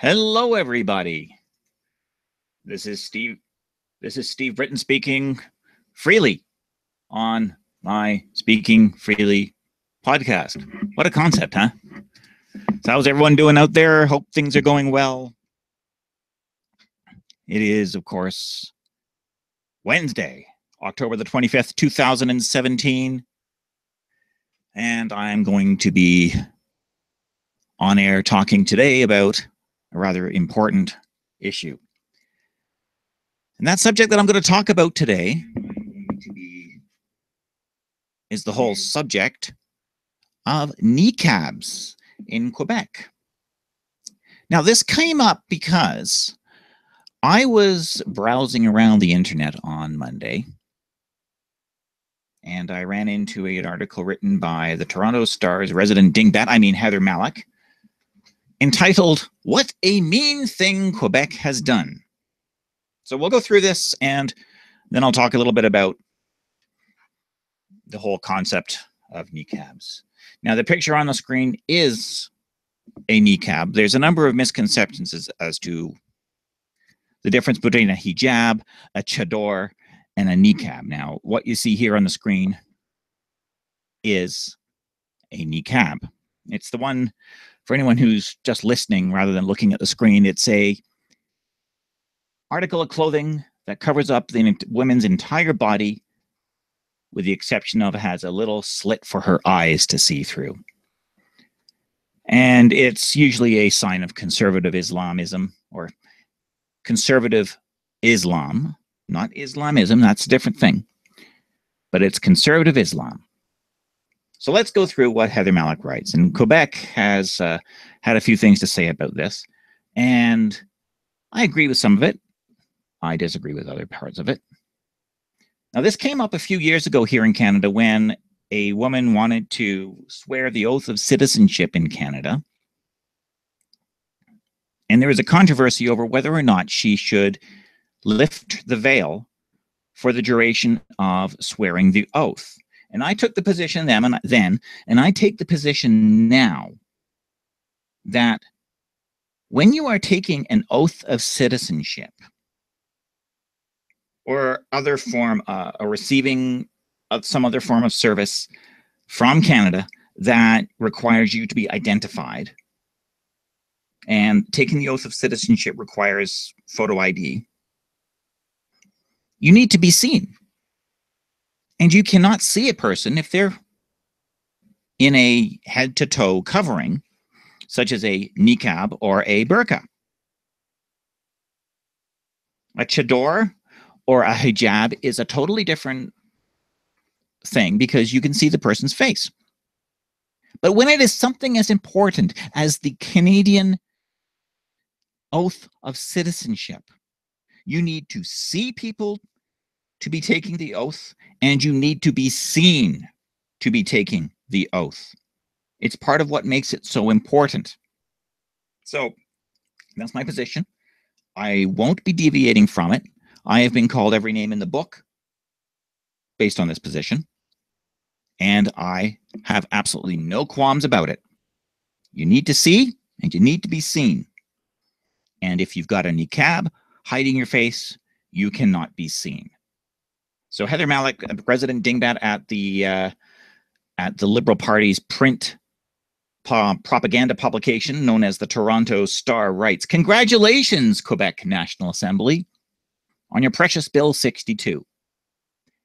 Hello, everybody. This is Steve. This is Steve Britton speaking freely on my Speaking Freely podcast. What a concept, huh? So how's everyone doing out there? Hope things are going well. It is, of course, Wednesday, October the 25th, 2017. And I'm going to be on air talking today about a rather important issue. And that subject that I'm going to talk about today is the whole subject of Niquabs in Quebec. Now, this came up because I was browsing around the internet on Monday, and I ran into an article written by the Toronto Star's resident dingbat, Heather Mallick, entitled, "What a Mean Thing Quebec Has Done." So we'll go through this, and then I'll talk a little bit about the whole concept of niqabs. Now, the picture on the screen is a niqab. There's a number of misconceptions as to the difference between a hijab, a chador, and a niqab. Now, what you see here on the screen is a niqab. It's the one, for anyone who's just listening rather than looking at the screen, it's a article of clothing that covers up the woman's entire body, with the exception of it has a little slit for her eyes to see through. And it's usually a sign of conservative Islamism, or conservative Islam, not Islamism, that's a different thing, but it's conservative Islam. So let's go through what Heather Mallick writes. And Quebec has had a few things to say about this, and I agree with some of it. I disagree with other parts of it. Now, this came up a few years ago here in Canada when a woman wanted to swear the oath of citizenship in Canada. And there was a controversy over whether or not she should lift the veil for the duration of swearing the oath. And I took the position then, and I take the position now, that when you are taking an oath of citizenship, or other form, or receiving some other form of service from Canada that requires you to be identified, and taking the oath of citizenship requires photo ID, you need to be seen. And you cannot see a person if they're in a head-to-toe covering, such as a niqab or a burqa. A chador or a hijab is a totally different thing because you can see the person's face. But when it is something as important as the Canadian oath of citizenship, you need to see people to be taking the oath, and you need to be seen to be taking the oath. It's part of what makes it so important. So that's my position. I won't be deviating from it. I have been called every name in the book based on this position, and I have absolutely no qualms about it. You need to see, and you need to be seen. And if you've got a niqab hiding your face, you cannot be seen. So Heather Mallick, President Dingbat at the Liberal Party's print propaganda publication known as the Toronto Star, writes, "Congratulations, Quebec National Assembly, on your precious Bill 62.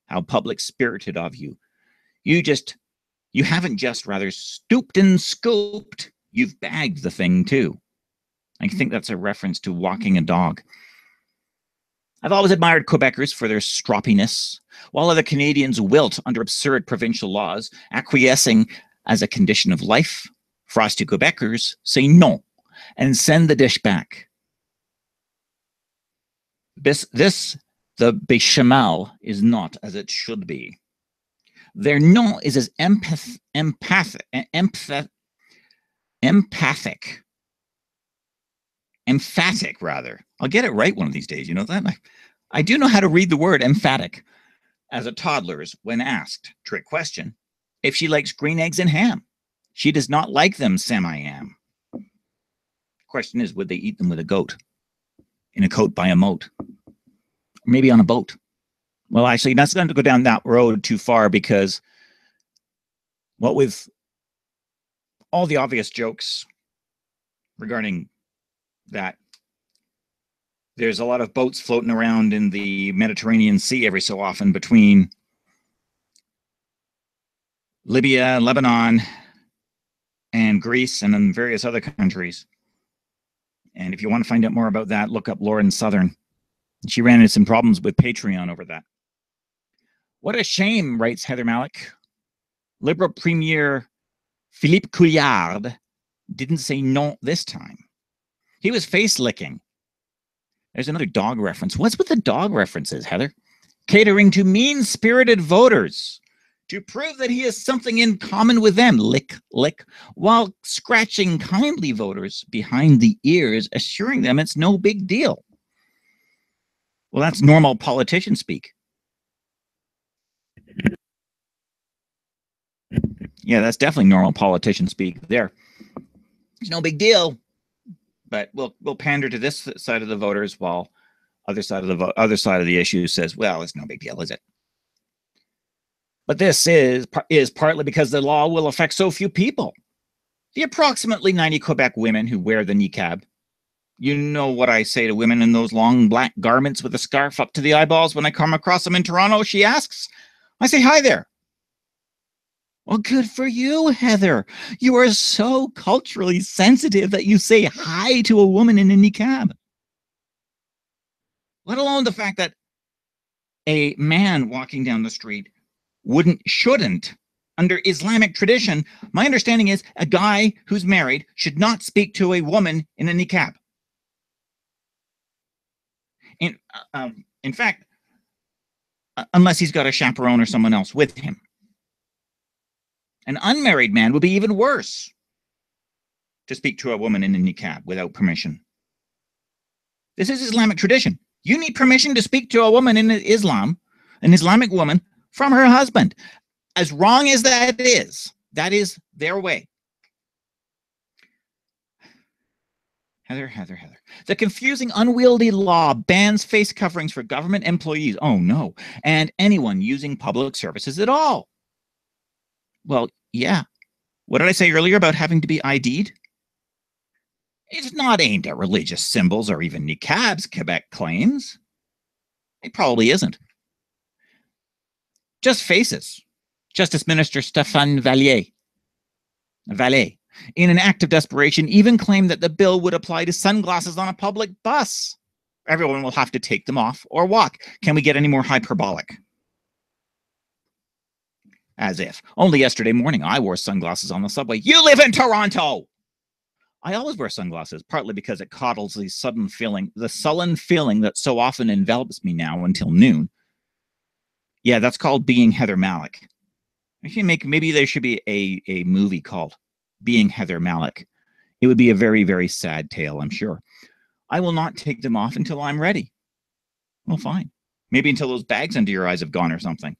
How public-spirited of you. You haven't just rather stooped and scooped, you've bagged the thing too." I think that's a reference to walking a dog. "I've always admired Quebecers for their stroppiness, while other Canadians wilt under absurd provincial laws, acquiescing as a condition of life. Frosty Quebecers say non and send the dish back. The bechamel is not as it should be. Their non is as emphatic. Emphatic, rather. I'll get it right one of these days, you know that? I do know how to read the word emphatic as a toddler's when asked, trick question, if she likes green eggs and ham. She does not like them semi-am. Question is, would they eat them with a goat? In a coat by a moat? Maybe on a boat? Well, actually, that's going to go down that road too far, because what with all the obvious jokes regarding that, there's a lot of boats floating around in the Mediterranean Sea every so often between Libya, Lebanon, and Greece, and then various other countries. And if you want to find out more about that, look up Lauren Southern. She ran into some problems with Patreon over that. What a shame, writes Heather Mallick. Liberal Premier Philippe Couillard didn't say no this time. He was face-licking. There's another dog reference. What's with the dog references, Heather? Catering to mean-spirited voters to prove that he has something in common with them, lick, lick, while scratching kindly voters behind the ears, assuring them it's no big deal. Well, that's normal politician speak. Yeah, that's definitely normal politician speak there. It's no big deal, but we'll pander to this side of the voters while other side of the issue says, well, it's no big deal, is it? But this is partly because the law will affect so few people. The approximately 90 Quebec women who wear the niqab. You know what I say to women in those long black garments with a scarf up to the eyeballs when I come across them in Toronto, she asks. I say, hi there. Well, good for you, Heather. You are so culturally sensitive that you say hi to a woman in a niqab. Let alone the fact that a man walking down the street shouldn't, under Islamic tradition, my understanding is a guy who's married should not speak to a woman in a niqab. In fact, unless he's got a chaperone or someone else with him. An unmarried man would be even worse to speak to a woman in a niqab without permission. This is Islamic tradition. You need permission to speak to a woman in Islam, an Islamic woman, from her husband. As wrong as that is their way. Heather. The confusing, unwieldy law bans face coverings for government employees. Oh, no. And anyone using public services at all. Well, yeah. What did I say earlier about having to be ID'd? It's not aimed at religious symbols or even niqabs, Quebec claims. It probably isn't. Just faces. Justice Minister Stéphane Vallet, in an act of desperation, even claimed that the bill would apply to sunglasses on a public bus. Everyone will have to take them off or walk. Can we get any more hyperbolic? As if. Only yesterday morning, I wore sunglasses on the subway. You live in Toronto! I always wear sunglasses, partly because it coddles the sullen feeling that so often envelops me now until noon. Yeah, that's called being Heather Mallick. Maybe there should be a movie called Being Heather Mallick. It would be a very, very sad tale, I'm sure. I will not take them off until I'm ready. Well, fine. Maybe until those bags under your eyes have gone or something.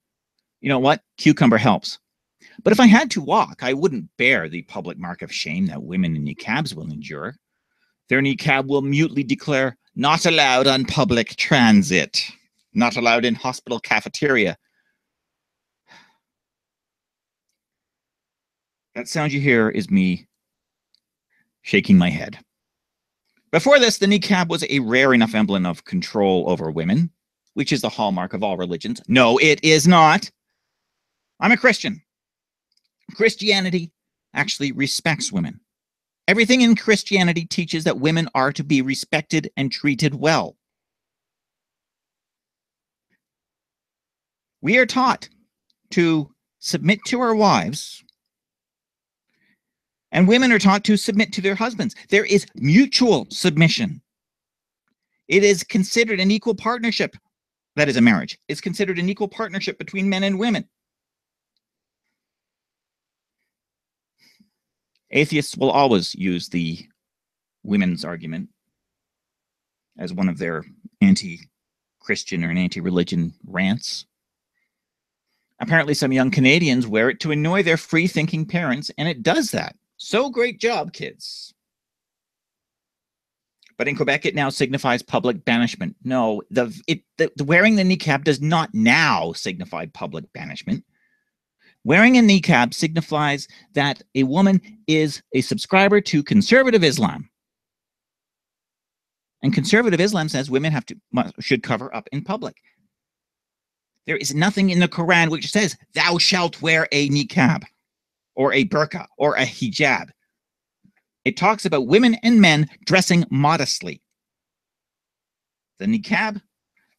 You know what? Cucumber helps. But if I had to walk, I wouldn't bear the public mark of shame that women in niqabs will endure. Their niqab will mutely declare, not allowed on public transit, not allowed in hospital cafeteria. That sound you hear is me shaking my head. Before this, the niqab was a rare enough emblem of control over women, which is the hallmark of all religions. No, it is not. I'm a Christian. Christianity actually respects women. Everything in Christianity teaches that women are to be respected and treated well. We are taught to submit to our wives, and women are taught to submit to their husbands. There is mutual submission. It is considered an equal partnership. That is a marriage. It's considered an equal partnership between men and women. Atheists will always use the women's argument as one of their anti-Christian or anti-religion rants. Apparently, some young Canadians wear it to annoy their free-thinking parents, and it does that. So great job, kids. But in Quebec, it now signifies public banishment. No, the wearing the niqab does not now signify public banishment. Wearing a niqab signifies that a woman is a subscriber to conservative Islam. And conservative Islam says women should cover up in public. There is nothing in the Quran which says, thou shalt wear a niqab or a burqa or a hijab. It talks about women and men dressing modestly. The niqab,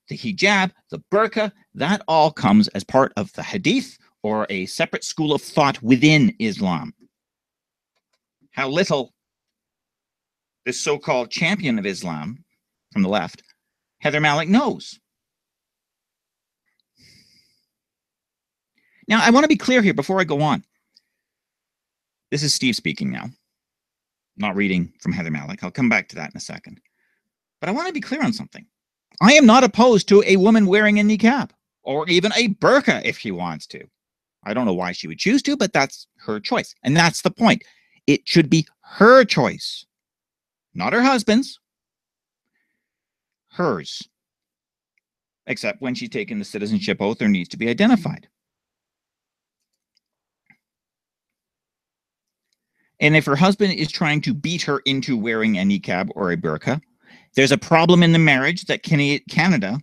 the hijab, the burqa, that all comes as part of the hadith or a separate school of thought within Islam. How little this so-called champion of Islam from the left, Heather Mallick, knows. Now, I want to be clear here before I go on. This is Steve speaking now, not reading from Heather Mallick. I'll come back to that in a second. But I want to be clear on something. I am not opposed to a woman wearing a niqab or even a burqa if she wants to. I don't know why she would choose to, but that's her choice. And that's the point. It should be her choice, not her husband's, hers. Except when she's taken the citizenship oath, there needs to be identified. And if her husband is trying to beat her into wearing a niqab or a burqa, there's a problem in the marriage that Canada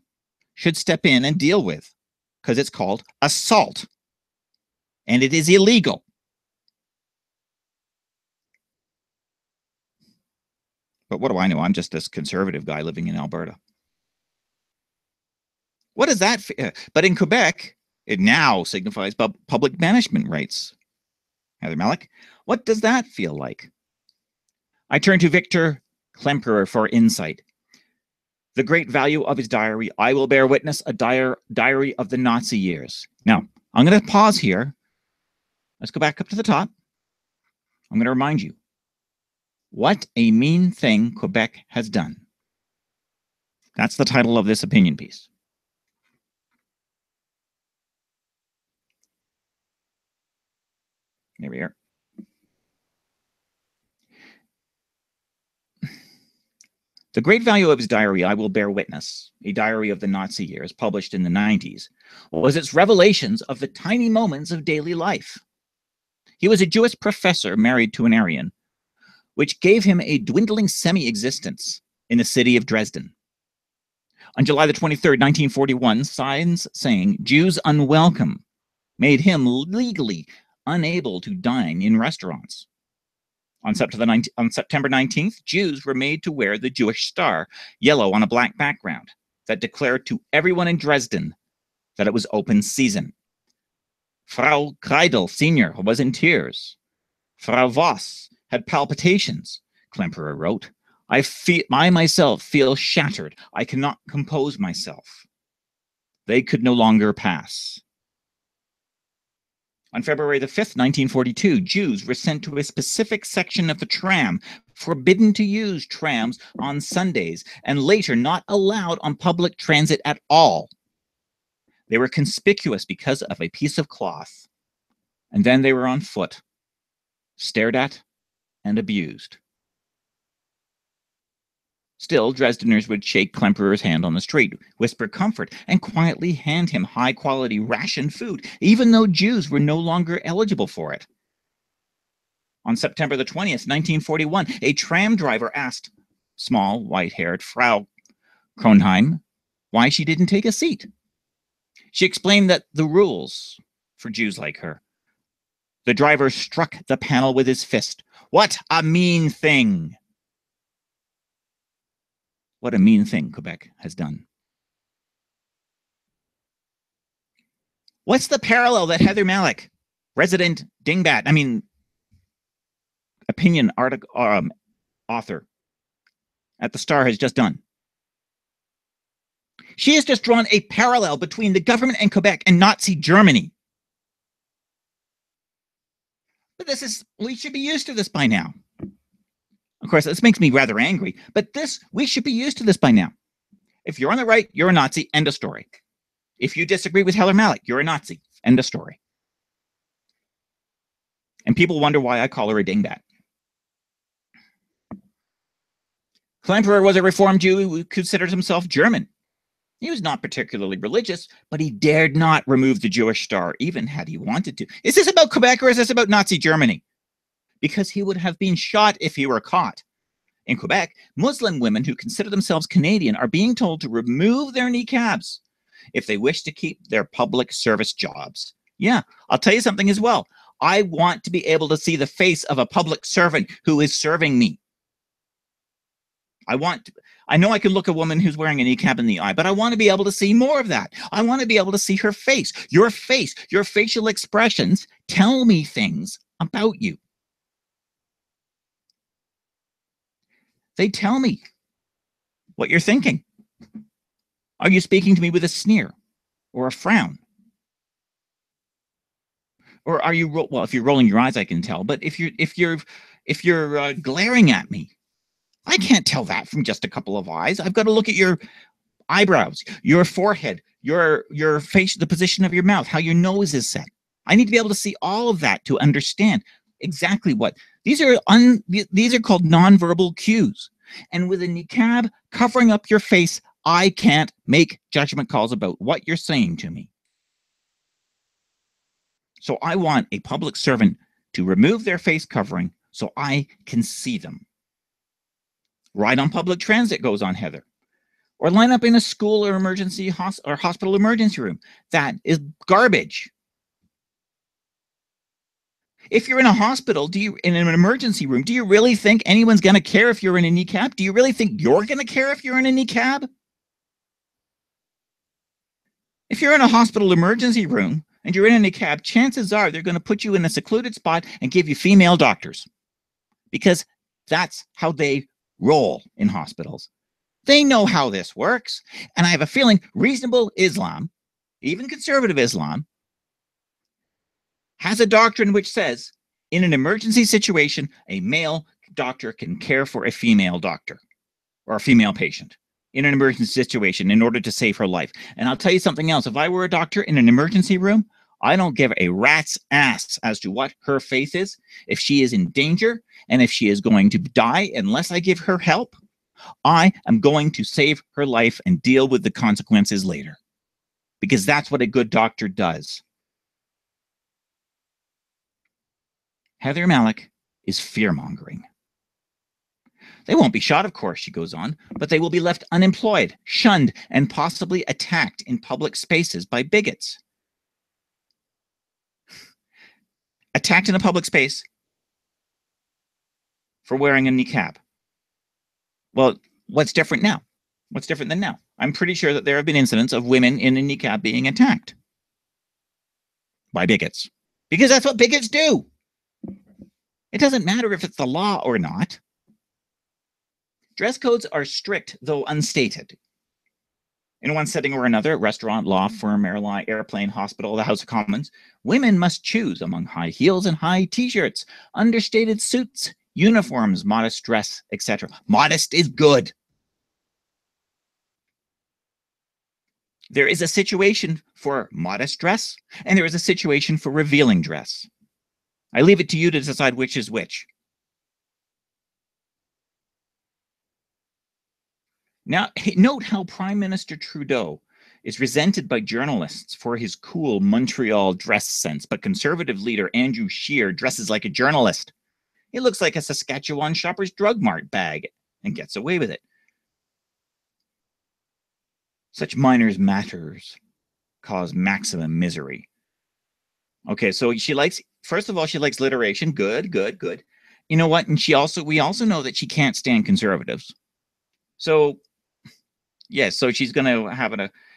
should step in and deal with, because it's called assault. And it is illegal. But what do I know? I'm just this conservative guy living in Alberta. What is that? But in Quebec, it now signifies public banishment rights. Heather Mallick, what does that feel like? I turn to Victor Klemperer for insight. The great value of his diary, I will bear witness, a diary of the Nazi years. Now, I'm going to pause here. Let's go back up to the top. I'm going to remind you, what a mean thing Quebec has done. That's the title of this opinion piece. There we are. The great value of his diary, I will bear witness, a diary of the Nazi years, published in the 90s, was its revelations of the tiny moments of daily life. He was a Jewish professor married to an Aryan, which gave him a dwindling semi-existence in the city of Dresden. On July the 23rd, 1941, signs saying Jews unwelcome made him legally unable to dine in restaurants. On September 19th, Jews were made to wear the Jewish star, yellow on a black background, that declared to everyone in Dresden that it was open season. Frau Kreidel Sr. was in tears. Frau Voss had palpitations, Klemperer wrote. I myself feel shattered. I cannot compose myself. They could no longer pass. On February the 5th, 1942, Jews were sent to a specific section of the tram, forbidden to use trams on Sundays, and later not allowed on public transit at all. They were conspicuous because of a piece of cloth. And then they were on foot, stared at, and abused. Still, Dresdeners would shake Klemperer's hand on the street, whisper comfort, and quietly hand him high-quality ration food, even though Jews were no longer eligible for it. On September the 20th, 1941, a tram driver asked small, white-haired Frau Kronheim why she didn't take a seat. She explained that the rules for Jews like her. The driver struck the panel with his fist. What a mean thing! What a mean thing Quebec has done. What's the parallel that Heather Mallick, resident dingbat, opinion article author at the Star, has just done? She has just drawn a parallel between the government in Quebec and Nazi Germany. But we should be used to this by now. Of course, this makes me rather angry, but we should be used to this by now. If you're on the right, you're a Nazi, end of story. If you disagree with Heather Mallick, you're a Nazi, end of story. And people wonder why I call her a dingbat. Klemperer was a Reformed Jew who considered himself German. He was not particularly religious, but he dared not remove the Jewish star, even had he wanted to. Is this about Quebec or is this about Nazi Germany? Because he would have been shot if he were caught. In Quebec, Muslim women who consider themselves Canadian are being told to remove their niqabs if they wish to keep their public service jobs. Yeah, I'll tell you something as well. I want to be able to see the face of a public servant who is serving me. I know I can look a woman who's wearing a niqab in the eye, but I want to be able to see more of that. I want to be able to see her face, your facial expressions tell me things about you. They tell me what you're thinking. Are you speaking to me with a sneer or a frown? Or are you, well, if you're rolling your eyes, I can tell, but if you're glaring at me, I can't tell that from just a couple of eyes. I've got to look at your eyebrows, your forehead, your face, the position of your mouth, how your nose is set. I need to be able to see all of that to understand exactly what these are called nonverbal cues. And with a niqab covering up your face, I can't make judgment calls about what you're saying to me. So I want a public servant to remove their face covering so I can see them. Ride on public transit goes on, Heather. Or line up in a school or emergency or hospital emergency room. That is garbage. If you're in a hospital, in an emergency room, do you really think anyone's going to care if you're in a niqab? Do you really think you're going to care if you're in a niqab? If you're in a hospital emergency room and you're in a niqab, chances are they're going to put you in a secluded spot and give you female doctors, because that's how they roll in hospitals. They know how this works. And I have a feeling reasonable Islam, even conservative Islam, has a doctrine which says in an emergency situation, a male doctor can care for a female doctor or a female patient in an emergency situation in order to save her life. And I'll tell you something else. If I were a doctor in an emergency room, I don't give a rat's ass as to what her faith is. If she is in danger and if she is going to die unless I give her help, I am going to save her life and deal with the consequences later, because that's what a good doctor does. Heather Mallick is fear-mongering. They won't be shot, of course, she goes on, but they will be left unemployed, shunned, and possibly attacked in public spaces by bigots. Attacked in a public space for wearing a niqab. Well, what's different now? What's different than now? I'm pretty sure that there have been incidents of women in a niqab being attacked by bigots, because that's what bigots do. It doesn't matter if it's the law or not. Dress codes are strict, though unstated. In one setting or another, restaurant, law firm, airplane, hospital, the House of Commons, women must choose among high heels and high t-shirts, understated suits, uniforms, modest dress, etc. Modest is good. There is a situation for modest dress, and there is a situation for revealing dress. I leave it to you to decide which is which. Now, note how Prime Minister Trudeau is resented by journalists for his cool Montreal dress sense, but Conservative leader Andrew Scheer dresses like a journalist. He looks like a Saskatchewan Shoppers Drug Mart bag and gets away with it. Such minor matters cause maximum misery. Okay, so she likes, first of all, she likes alliteration. Good, good, good. You know what? And we also know that she can't stand conservatives. So, yes, so she's going to have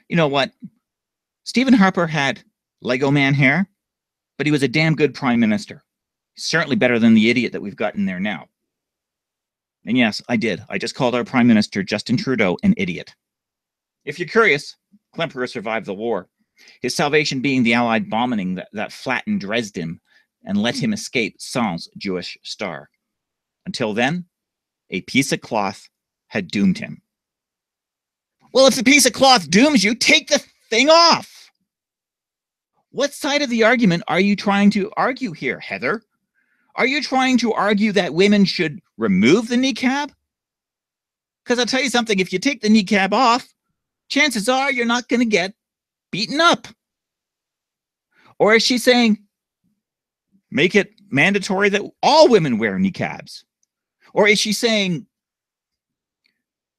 you know what? Stephen Harper had Lego Man hair, but he was a damn good prime minister. Certainly better than the idiot that we've got in there now. And yes, I did. I just called our prime minister, Justin Trudeau, an idiot. If you're curious, Klemperer survived the war, his salvation being the Allied bombing that flattened Dresden and let him escape sans Jewish star. Until then, a piece of cloth had doomed him. Well, if the piece of cloth dooms you, take the thing off. What side of the argument are you trying to argue here, Heather? Are you trying to argue that women should remove the niqab? Because I'll tell you something, if you take the niqab off, chances are you're not going to get beaten up. Or is she saying, make it mandatory that all women wear niqabs? Or is she saying,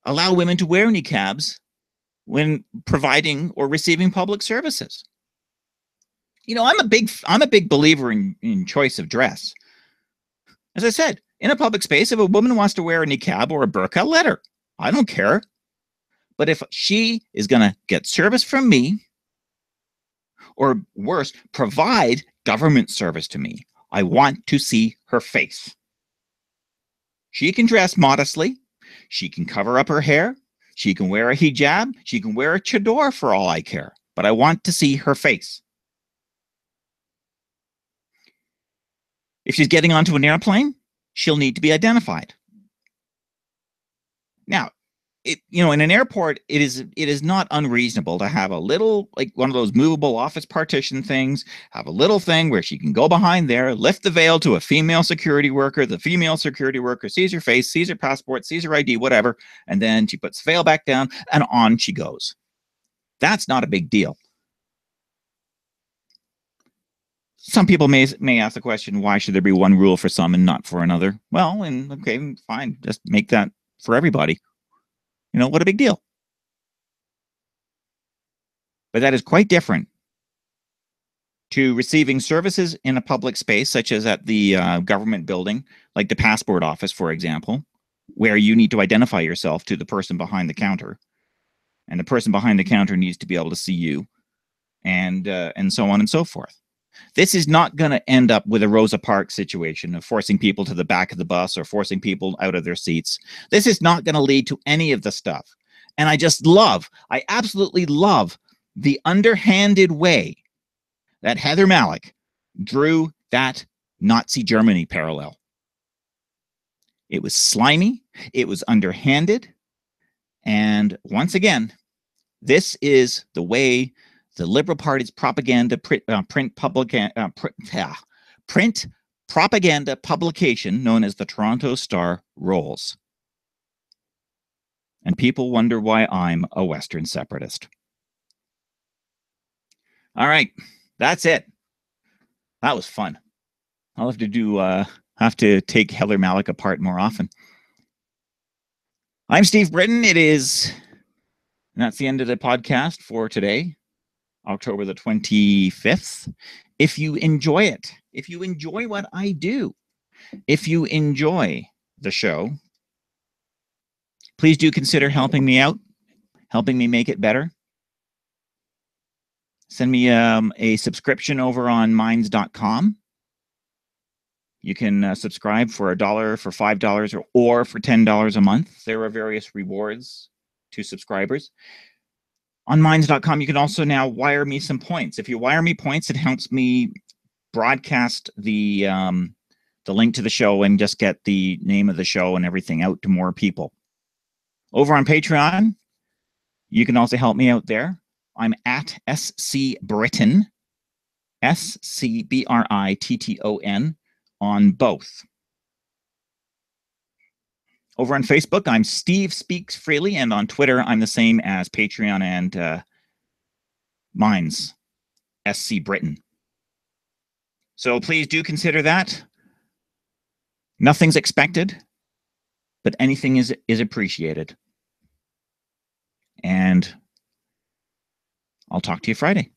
allow women to wear niqabs when providing or receiving public services? You know, I'm a big believer in choice of dress. As I said, in a public space, if a woman wants to wear a niqab or a burqa, let her. I don't care. But if she is going to get service from me, or worse, provide government service to me, I want to see her face. She can dress modestly. She can cover up her hair. She can wear a hijab. She can wear a chador for all I care. But I want to see her face. If she's getting onto an airplane, she'll need to be identified. Now, in an airport, it is not unreasonable to have a little, like one of those movable office partition things, have a little thing where she can go behind there, lift the veil to a female security worker. The female security worker sees her face, sees her passport, sees her ID, whatever, and then she puts the veil back down and on she goes. That's not a big deal. Some people may ask the question, why should there be one rule for some and not for another? Well, and okay, fine, just make that for everybody. What a big deal. But that is quite different to receiving services in a public space, such as at the government building, like the passport office, for example, where you need to identify yourself to the person behind the counter. And the person behind the counter needs to be able to see you, and so on and so forth. This is not going to end up with a Rosa Parks situation of forcing people to the back of the bus or forcing people out of their seats. This is not going to lead to any of the stuff. And I absolutely love the underhanded way that Heather Mallick drew that Nazi Germany parallel. It was slimy. It was underhanded. And once again, this is the way the Liberal Party's propaganda print propaganda publication known as the Toronto Star rolls. And people wonder why I'm a Western separatist. All right, that's it. That was fun. I'll have to take Heather Mallick apart more often. I'm Steve Britton. That's the end of the podcast for today, October the 25th. If you enjoy it, if you enjoy what I do, if you enjoy the show, please do consider helping me out, helping me make it better. Send me a subscription over on minds.com. You can subscribe for $1, for $5, or for $10 a month. There are various rewards to subscribers. On minds.com, you can also now wire me some points. If you wire me points, it helps me broadcast the link to the show and just get the name of the show and everything out to more people. Over on Patreon, you can also help me out there. I'm at SC Britton, SCBRITTON, on both. Over on Facebook, I'm Steve Speaks Freely, and on Twitter, I'm the same as Patreon and Minds, SC Britton. So please do consider that. Nothing's expected, but anything is appreciated. And I'll talk to you Friday.